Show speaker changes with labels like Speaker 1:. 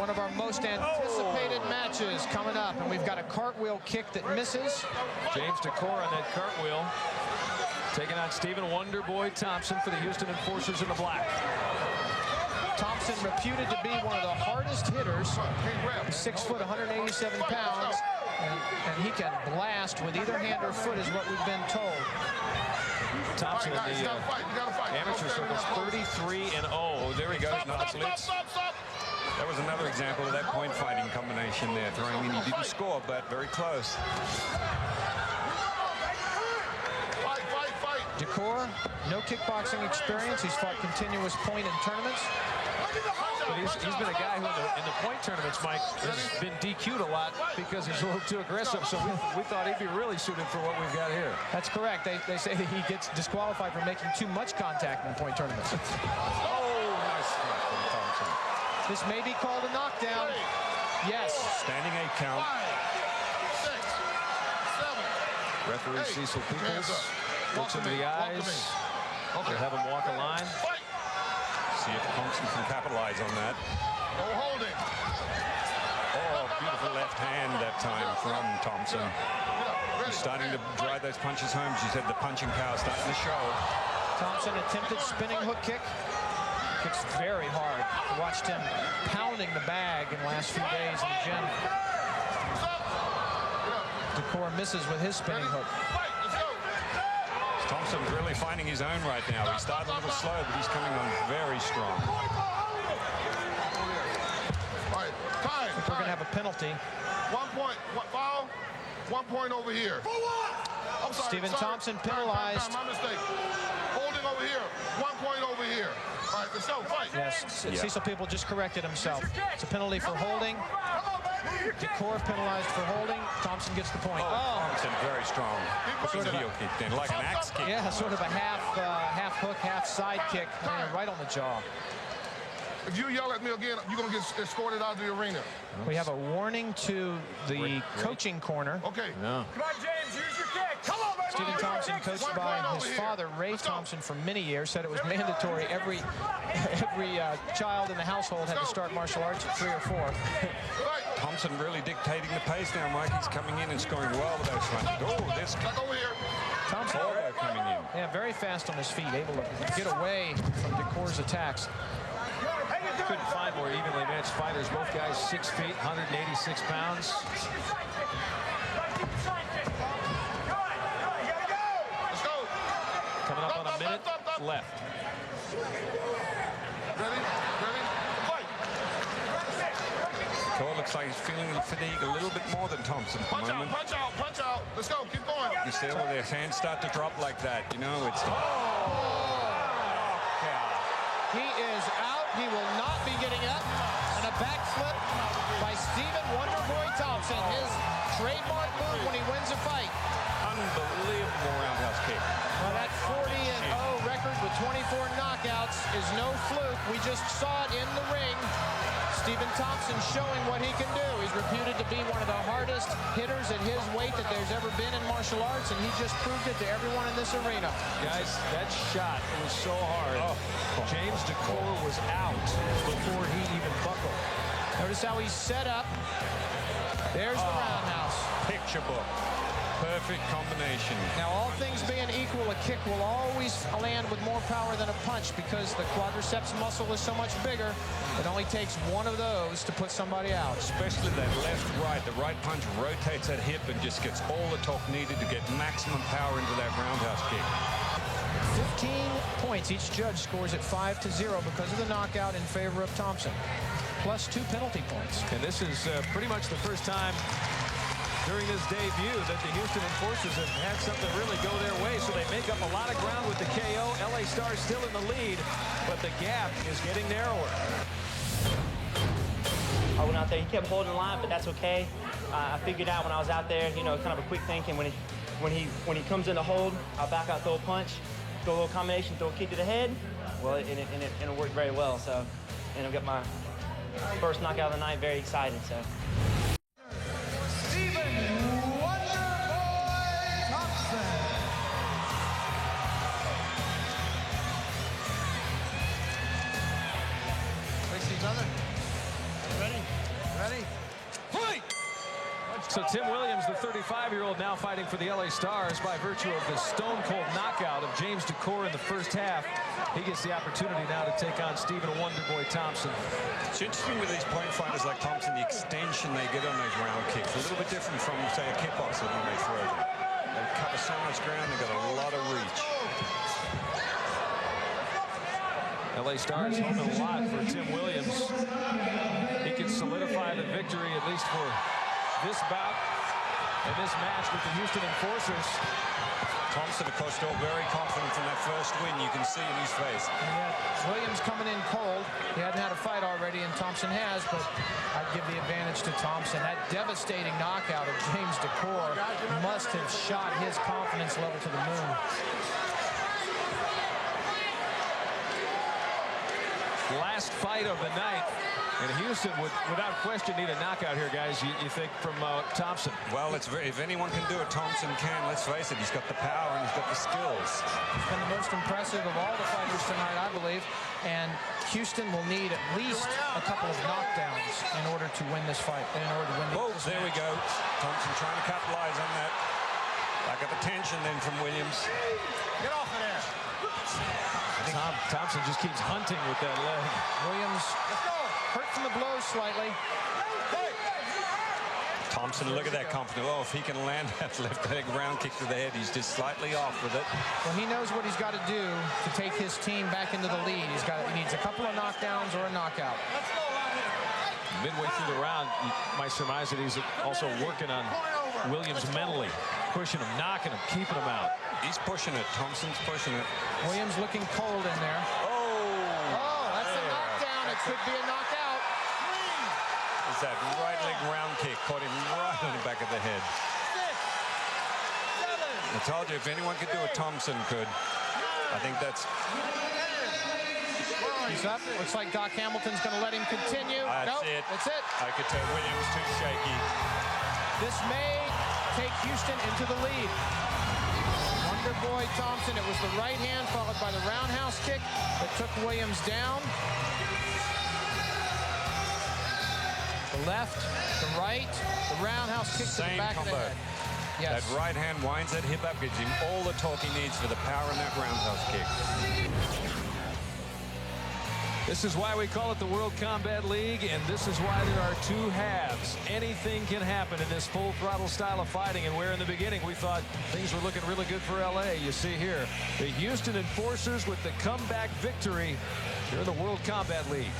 Speaker 1: one of our most anticipated matches coming up, and we've got a cartwheel kick that misses.
Speaker 2: James DeCore on that cartwheel, taking on Stephen Wonderboy Thompson for the Houston Enforcers in the black.
Speaker 1: Thompson, reputed to be one of the hardest hitters, 6 foot, 187 pounds, and he can blast with either hand or foot, is what we've been told.
Speaker 2: Thompson in the amateur circles, 33-0. There he goes.
Speaker 3: That was another example of that point fighting combination there. Throwing in, he didn't score, but very close.
Speaker 1: DeCore, no kickboxing experience. He's fought continuous point in tournaments.
Speaker 2: But he's been a guy who in the point tournaments, Mike, has been DQ'd a lot because he's a little too aggressive. So we thought he'd be really suited for what we've got here.
Speaker 1: That's correct. They say that he gets disqualified for making too much contact in point tournaments.
Speaker 3: Oh, nice from Thompson.
Speaker 1: This may be called a knockdown. Yes.
Speaker 3: Standing 8 count.
Speaker 4: 6, 7,
Speaker 2: Referee Cecil Peoples looks into the eyes. They have him walk a line.
Speaker 3: See if Thompson can capitalize on that.
Speaker 4: no holding.
Speaker 3: Oh, beautiful left hand that time from Thompson. He's starting to drive those punches home. She said the punching power starting to show.
Speaker 1: Thompson attempted spinning hook kick. Kicks very hard. Watched him pounding the bag in the last few days in the gym. DeCore misses with his spinning hook.
Speaker 3: Thompson's really finding his own right now. He started a little slow, but he's coming on very strong.
Speaker 1: I think we're going to have a penalty.
Speaker 4: 1 point, foul, 1 point over here. I'm sorry,
Speaker 1: Stephen Thompson penalized.
Speaker 4: My mistake. Holding over here, 1 point over here. All right, let's go, fight.
Speaker 1: Yes, Cecil People just corrected himself. It's a penalty for holding. DeCore penalized for holding. Thompson gets the point.
Speaker 3: Oh, Thompson very strong. Sort of heel kick then, like an axe kick.
Speaker 1: Yeah, sort of a half hook, half side kick, right on the jaw.
Speaker 4: If you yell at me again, you're going to get escorted out of the arena.
Speaker 1: We have a warning to the coaching corner.
Speaker 4: Okay.
Speaker 2: No.
Speaker 4: Come on, James, use your kick. Come on, baby.
Speaker 1: Stephen Thompson, coached by his father, Ray Thompson, for many years, said it was mandatory. Every child in the household had to start martial arts at 3 or 4.
Speaker 3: Thompson really dictating the pace now, Mike. He's coming in and scoring well with those punches. Oh, this
Speaker 4: over here.
Speaker 1: Thompson
Speaker 3: coming in.
Speaker 1: Yeah, very fast on his feet, able to get away from DeCore's attacks.
Speaker 2: Couldn't find more evenly matched fighters. Both guys 6 feet, 186 pounds.
Speaker 4: Let's go.
Speaker 2: Coming up on a minute left.
Speaker 4: Ready? Fight.
Speaker 3: Cole looks like he's feeling the fatigue a little bit more than Thompson at the
Speaker 4: Punch out,
Speaker 3: moment.
Speaker 4: punch out, punch out. Let's go, keep going.
Speaker 3: You see when their hands start to drop like that, you know, it's...
Speaker 1: He is out. He will not be getting up. And a backflip by Stephen Wonderboy Thompson. His trademark move when he wins a fight.
Speaker 3: Unbelievable roundhouse kick.
Speaker 1: Well, that 40-0 record with 24 knockouts is no fluke. We just saw it in the ring. Stephen Thompson showing what he can do. He's reputed to be one of the hardest hitters at his weight that there's ever been in martial arts, and he just proved it to everyone in this arena.
Speaker 2: Guys, that shot was so hard. James DeCore was out before he even buckled.
Speaker 1: Notice how he's set up. There's the roundhouse.
Speaker 3: Picture book. Perfect combination.
Speaker 1: Now, all things being equal, a kick will always land with more power than a punch because the quadriceps muscle is so much bigger. It only takes one of those to put somebody out.
Speaker 3: Especially that left-right. The right punch rotates that hip and just gets all the torque needed to get maximum power into that roundhouse kick.
Speaker 1: 15 points. Each judge scores it 5-0 because of the knockout in favor of Thompson, plus 2 penalty points.
Speaker 2: And this is pretty much the first time during this debut that the Houston Enforcers have had something really go their way, so they make up a lot of ground with the KO. LA Stars still in the lead, but the gap is getting narrower.
Speaker 5: I went out there, he kept holding the line, but that's okay. I figured out when I was out there, you know, kind of a quick thinking, when he comes in to hold, I'll back out, throw a punch, throw a little combination, throw a kick to the head. Well, it worked very well, so, and I'll get my first knockout of the night, very excited, so.
Speaker 2: Ready? Fight! So Tim Williams, the 35-year-old, now fighting for the LA Stars by virtue of the stone-cold knockout of James DeCore in the first half. He gets the opportunity now to take on Stephen Wonderboy Thompson.
Speaker 3: It's interesting with these point fighters like Thompson, the extension they get on those round kicks. A little bit different from, say, a kickboxer when they throw them. They cover so much ground, they've got a lot of reach.
Speaker 2: LA Stars home a lot for Tim Williams. He can solidify the victory, at least for this bout and this match with the Houston Enforcers.
Speaker 3: Thompson, of course, still very confident from that first win. You can see in his face.
Speaker 1: Yeah, Williams coming in cold. He hadn't had a fight already, and Thompson has, but I'd give the advantage to Thompson. That devastating knockout of James DeCore must have shot his confidence level to the moon.
Speaker 2: Last fight of the night. And Houston would, without question, need a knockout here, guys, you think, from Thompson.
Speaker 3: Well, if anyone can do it, Thompson can. Let's face it, he's got the power and he's got the skills.
Speaker 1: He's been the most impressive of all the fighters tonight, I believe. And Houston will need at least a couple of knockdowns in order to win this fight, in order to win this
Speaker 3: There we go. Thompson trying to capitalize on that. Back at the tension then from Williams.
Speaker 4: Get off of there.
Speaker 2: Thompson just keeps hunting with that leg.
Speaker 1: Williams hurt from the blows slightly.
Speaker 3: Thompson, look at that confidence. Oh, if he can land that left leg round kick to the head, he's just slightly off with it.
Speaker 1: Well, he knows what he's got to do to take his team back into the lead. He needs a couple of knockdowns or a knockout.
Speaker 2: Midway through the round, you might surmise that he's also working on Williams mentally, pushing him, knocking him, keeping him out.
Speaker 3: He's pushing it. Thompson's pushing it.
Speaker 1: Williams looking cold in there. Oh, that's a knockdown. It could be a knockout.
Speaker 3: It's that right leg round kick. Caught him right on the back of the head. I told you, if anyone could do it, Thompson could. I think that's...
Speaker 1: He's up. Looks like Doc Hamilton's going to let him continue.
Speaker 3: That's it.
Speaker 1: That's it.
Speaker 3: I could tell Williams too shaky.
Speaker 1: This may take Houston into the lead. Wonderboy Thompson. It was the right hand followed by the roundhouse kick that took Williams down. The left, the right, the roundhouse kick to the back of the head. Yes.
Speaker 3: That right hand winds that hip up, gives him all the torque he needs for the power in that roundhouse kick.
Speaker 2: This is why we call it the World Combat League, and this is why there are two halves. Anything can happen in this full throttle style of fighting, and where in the beginning we thought things were looking really good for LA. You see here, the Houston Enforcers with the comeback victory here in the World Combat League.